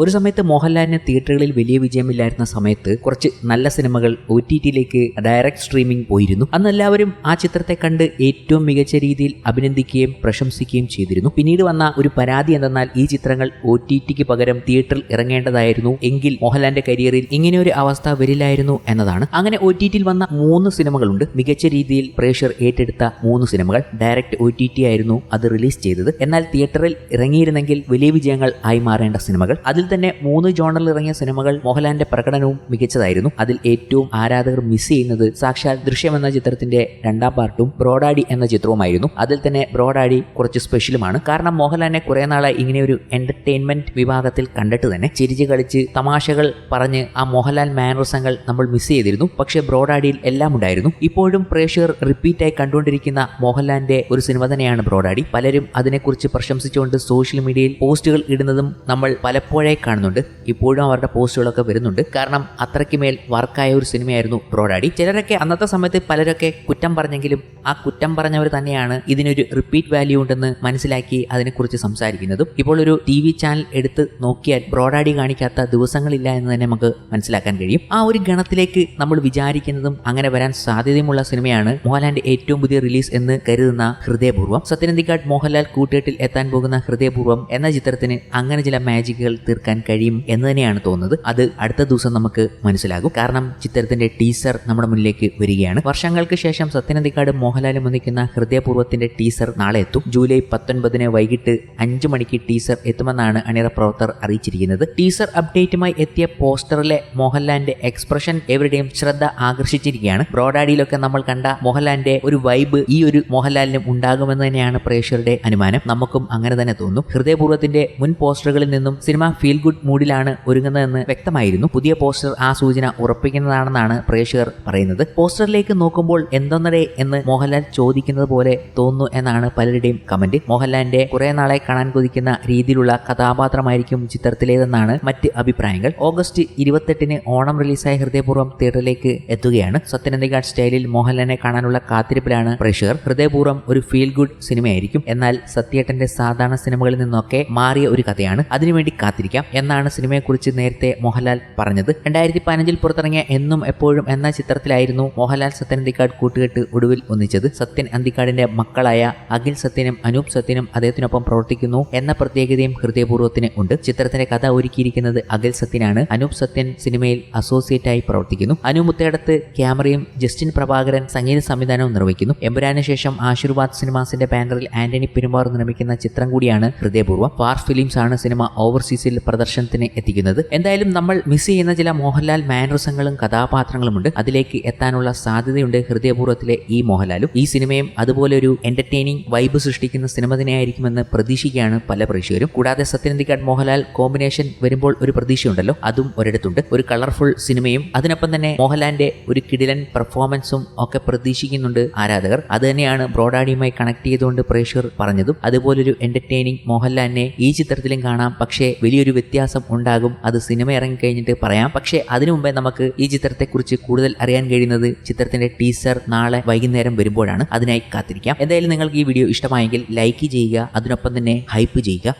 ഒരു സമയത്ത് മോഹൻലാലിന് തിയേറ്ററുകളിൽ വലിയ വിജയമില്ലായിരുന്ന സമയത്ത് കുറച്ച് നല്ല സിനിമകൾ OTTയിലേക്ക് ഡയറക്റ്റ് സ്ട്രീമിംഗ് പോയിരുന്നു. അന്ന് എല്ലാവരും ആ ചിത്രത്തെ കണ്ട് ഏറ്റവും മികച്ച രീതിയിൽ അഭിനന്ദിക്കുകയും പ്രശംസിക്കുകയും ചെയ്തിരുന്നു. പിന്നീട് വന്ന ഒരു പരാതി എന്തെന്നാൽ ഈ ചിത്രങ്ങൾ OTTക്ക് പകരം തിയേറ്ററിൽ ഇറങ്ങേണ്ടതായിരുന്നു, എങ്കിൽ മോഹൻലാലിന്റെ കരിയറിൽ ഇങ്ങനെയൊരു അവസ്ഥ വരില്ലായിരുന്നു എന്നതാണ്. അങ്ങനെ OTTയിൽ വന്ന 3 സിനിമകളുണ്ട്. മികച്ച രീതിയിൽ പ്രേക്ഷകർ ഏറ്റെടുത്ത 3 സിനിമകൾ. ഡയറക്റ്റ് OTT ആയിരുന്നു അത് റിലീസ് ചെയ്തത്. എന്നാൽ തിയേറ്ററിൽ ഇറങ്ങിയിരുന്നെങ്കിൽ വലിയ വിജയങ്ങൾ ആയി മാറേണ്ട സിനിമകൾ. അതിൽ തന്നെ 3 ജോണറിൽ ഇറങ്ങിയ സിനിമകൾ മോഹൻലാലിന്റെ പ്രകടനവും മികച്ചതായിരുന്നു. അതിൽ ഏറ്റവും ആരാധകർ മിസ് ചെയ്യുന്നത് സാക്ഷാൽ ദൃശ്യം എന്ന ചിത്രത്തിന്റെ 2ാം പാർട്ടും ബ്രോഡാഡി എന്ന ചിത്രവുമായിരുന്നു. അതിൽ തന്നെ ബ്രോഡാഡി കുറച്ച് സ്പെഷ്യലുമാണ്. കാരണം മോഹൻലാലിനെ കുറെ നാളായി ഇങ്ങനെ ഒരു എന്റർടൈൻമെന്റ് വിഭാഗത്തിൽ കണ്ടിട്ട് തന്നെ ചിരിച്ച് കളിച്ച് തമാശകൾ പറഞ്ഞ് ആ മോഹൻലാൽ മാനറിസങ്ങൾ നമ്മൾ മിസ് ചെയ്തിരുന്നു. പക്ഷേ ബ്രോഡാഡിയിൽ എല്ലാം ഉണ്ടായിരുന്നു. ഇപ്പോഴും പ്രേക്ഷകർ റിപ്പീറ്റായി കണ്ടുകൊണ്ടിരിക്കുന്ന മോഹൻലാലിന്റെ ഒരു സിനിമ തന്നെയാണ് ബ്രോഡാഡി. പലരും അതിനെക്കുറിച്ച് പ്രശംസിച്ചുകൊണ്ട് സോഷ്യൽ മീഡിയയിൽ പോസ്റ്റുകൾ ഇടുന്നതും നമ്മൾ പലപ്പോഴായി കാണുന്നുണ്ട്. ഇപ്പോഴും അവരുടെ പോസ്റ്റുകളൊക്കെ വരുന്നുണ്ട്. കാരണം അത്രയ്ക്ക് മേൽ വർക്കായ ഒരു സിനിമയായിരുന്നു ബ്രോഡാഡി. ചിലരൊക്കെ അന്നത്തെ സമയത്ത് പലരൊക്കെ കുറ്റം പറഞ്ഞെങ്കിലും ആ കുറ്റം പറഞ്ഞവർ തന്നെയാണ് ഇതിനൊരു റിപ്പീറ്റ് വാല്യൂ ഉണ്ടെന്ന് മനസ്സിലാക്കി അതിനെക്കുറിച്ച് സംസാരിക്കുന്നതും. ഇപ്പോൾ ഒരു TV ചാനൽ എടുത്ത് നോക്കിയാൽ ബ്രോഡാഡി കാണിക്കാത്ത ദിവസങ്ങളില്ല എന്ന് തന്നെ നമുക്ക് മനസ്സിലാക്കാൻ കഴിയും. ആ ഒരു ഗണത്തിലേക്ക് നമ്മൾ വിചാരിക്കുന്നതും അങ്ങനെ വരാൻ സാധ്യതയുമുള്ള സിനിമയാണ് മോഹൻലാലിന്റെ ഏറ്റവും പുതിയ റിലീസ് എന്ന് കരുതുന്ന ഹൃദയപൂർവ്വം. സത്യനന്ദിക്കാട് മോഹൻലാൽ കൂട്ടുകെട്ടിൽ എത്താൻ പോകുന്ന ഹൃദയപൂർവ്വം എന്ന ചിത്രത്തിന് അങ്ങനെ ചില മാജിക്കുകൾ തീർക്കാൻ കഴിയും എന്ന് തന്നെയാണ് തോന്നുന്നത്. അത് അടുത്ത ദിവസം നമുക്ക് മനസ്സിലാകും. കാരണം ചിത്രത്തിന്റെ ടീസർ നമ്മുടെ മുന്നിലേക്ക് വരികയാണ്. വർഷങ്ങൾക്ക് ശേഷം സത്യനന്ദിക്കാട് മോഹൻലാലും ഒന്നിക്കുന്ന ഹൃദയപൂർവ്വത്തിന്റെ ടീസർ നാളെ എത്തും. ജൂലൈ 19 വൈകിട്ട് 5 മണിക്ക് ടീസർ എത്തുമെന്നാണ് അണിയറ പ്രവർത്തകർ അറിയിച്ചിരിക്കുന്നത്. ടീസർ അപ്ഡേറ്റുമായി എത്തിയ പോസ്റ്ററിലെ മോഹൻലാലിന്റെ എക്സ്പ്രഷൻ എവരുടെയും ശ്രദ്ധ ആകർഷിച്ചിരിക്കുകയാണ്. ബ്രോഡാഡിയിലൊക്കെ നമ്മൾ കണ്ട മോഹൻലാലിന്റെ ഒരു വൈബ് ഈ ഒരു മോഹൻലാലിനും ഉണ്ടാകുമെന്ന് തന്നെയാണ് പ്രേക്ഷകരുടെ അനുമാനം. നമുക്കും അങ്ങനെ തന്നെ തോന്നും. ഹൃദയപൂർവ്വത്തിന്റെ മുൻ പോസ്റ്ററുകളിൽ നിന്നും സിനിമ ഫീൽ ഗുഡ് മൂഡിലാണ് ഒരുങ്ങുന്നതെന്ന് വ്യക്തമായിരുന്നു. പുതിയ പോസ്റ്റർ ആ സൂചന ഉറപ്പിക്കുന്നതാണെന്നാണ് പ്രേക്ഷകർ പറയുന്നത്. പോസ്റ്ററിലേക്ക് നോക്കുമ്പോൾ എന്തൊന്നടേ എന്ന് മോഹൻലാൽ ചോദിക്കുന്നത് പോലെ തോന്നുന്നു എന്നാണ് പലരുടെയും കമന്റ്. മോഹൻലാലിന്റെ കുറെ നാളെ കാണാൻ കൊതിക്കുന്ന രീതിയിലുള്ള കഥാപാത്രമായിരിക്കും ചിത്രത്തിലേതെന്നാണ് മറ്റ് അഭിപ്രായങ്ങൾ. ഓഗസ്റ്റ് 28 ഓണം റിലീസായ ഹൃദയപൂർവ്വം തിയേറ്ററിലേക്ക് എത്തുകയാണ്. സത്യനന്ദിക്കാട് സ്റ്റൈലിൽ മോഹൻലാലിനെ കാണാനുള്ള കാത്തിരിപ്പിലാണ് പ്രേക്ഷകർ. ഹൃദയപൂർവ്വം ഒരു ഫീൽ ഗുഡ് സിനിമയായിരിക്കും. എന്നാൽ സത്യേട്ടന്റെ സാധാരണ സിനിമകളിൽ നിന്നൊക്കെ മാറിയ ഒരു കഥയാണ്. അതിനുവേണ്ടി കാത്തിരിക്കാം എന്നാണ് സിനിമയെക്കുറിച്ച് നേരത്തെ മോഹൻലാൽ പറഞ്ഞത്. 2015 പുറത്തിറങ്ങിയ എന്നും എപ്പോഴും എന്ന ചിത്രത്തിലായിരുന്നു മോഹൻലാൽ സത്യനന്ദിക്കാട് കൂട്ടുകെട്ട് ഒടുവിൽ ഒന്നിച്ചത്. സത്യൻ അന്തിക്കാടിന്റെ മക്കളായ അഖിൽ സത്യനും അനൂപ് സത്യനും അദ്ദേഹത്തിനൊപ്പം പ്രവർത്തിക്കുന്നു എന്ന പ്രത്യേകതയും ഹൃദയപൂർവ്വത്തിന് ഉണ്ട്. ചിത്രത്തിന്റെ കഥ ഒരുക്കിയിരിക്കുന്നത് അഖിൽ സത്യനാണ്. അനൂപ് സത്യൻ സിനിമയിൽ അസോസിയേറ്റായി പ്രവർത്തിക്കുന്നു. അനു മുത്തേടത്ത് ക്യാമറയും ജസ്റ്റിൻ പ്രഭാകരൻ സംഗീത സംവിധാനവും നിർവഹിക്കുന്നു. എമ്പുരാന് ശേഷം ആശീർവാദ് സിനിമാസിന്റെ ബാനറിൽ ആന്റണി പെരുമ്പാവൂർ നിർമ്മിക്കുന്ന ചിത്രം കൂടിയാണ് ഹൃദയപൂർവ്വം. ഫാർ ഫിലിംസ് ആണ് സിനിമ ഓവർസീസിൽ പ്രദർശനത്തിന് എത്തിക്കുന്നത്. എന്തായാലും നമ്മൾ മിസ് ചെയ്യുന്ന ചില മോഹൻലാൽ മാനറിസങ്ങളും കഥാപാത്രങ്ങളുമുണ്ട്. അതിലേക്ക് എത്താനുള്ള സാധ്യതയുണ്ട് ഹൃദയപൂർവ്വത്തിലെ ഈ മോഹൻലാലും. ഈ സിനിമയും അതുപോലെ ഒരു എന്റർടൈനിങ് വൈബ് സൃഷ്ടിക്കുന്ന സിനിമ തന്നെയായിരിക്കുമെന്ന് പ്രതീക്ഷിക്കുകയാണ് പല പ്രേക്ഷകരും. കൂടാതെ സത്യനന്ദിക്കാട് മോഹൻലാൽ കോമ്പിനേഷൻ വരുമ്പോൾ ഒരു പ്രതീക്ഷയുണ്ടല്ലോ, അതും ഒരിടത്തുണ്ട്. ഒരു കളർഫുൾ സിനിമയും അതിനൊപ്പം തന്നെ മോഹൻലാലിന്റെ ഒരു കിടിലൻ പെർഫോമൻസും ഒക്കെ പ്രതീക്ഷിക്കുന്നുണ്ട് ആരാധകർ. അത് തന്നെയാണ് ബ്രോഡാഡിയുമായി കണക്ട് ചെയ്തുകൊണ്ട് പ്രേക്ഷകർ പറഞ്ഞതും. അതുപോലൊരു എന്റർടൈനിങ് മോഹൻലാലിനെ ഈ ചിത്രത്തിലും കാണാം. പക്ഷേ വലിയൊരു വ്യത്യാസം ഉണ്ടാകും. അത് സിനിമ ഇറങ്ങിക്കഴിഞ്ഞിട്ട് പറയാം. പക്ഷേ അതിനു മുമ്പേ നമുക്ക് ഈ ചിത്രത്തെക്കുറിച്ച് കൂടുതൽ അറിയാൻ കഴിയുന്നത് ചിത്രത്തിന്റെ ടീസർ നാളെ വൈകുന്നേരം വരുമ്പോഴാണ്. അതിനായി കാത്തിരിക്കാം. എന്തായാലും നിങ്ങൾക്ക് ഈ വീഡിയോ ഇഷ്ടമായെങ്കിൽ ലൈക്ക് ചെയ്യുക, അതിനൊപ്പം തന്നെ ഹൈപ്പ് ചെയ്യുക.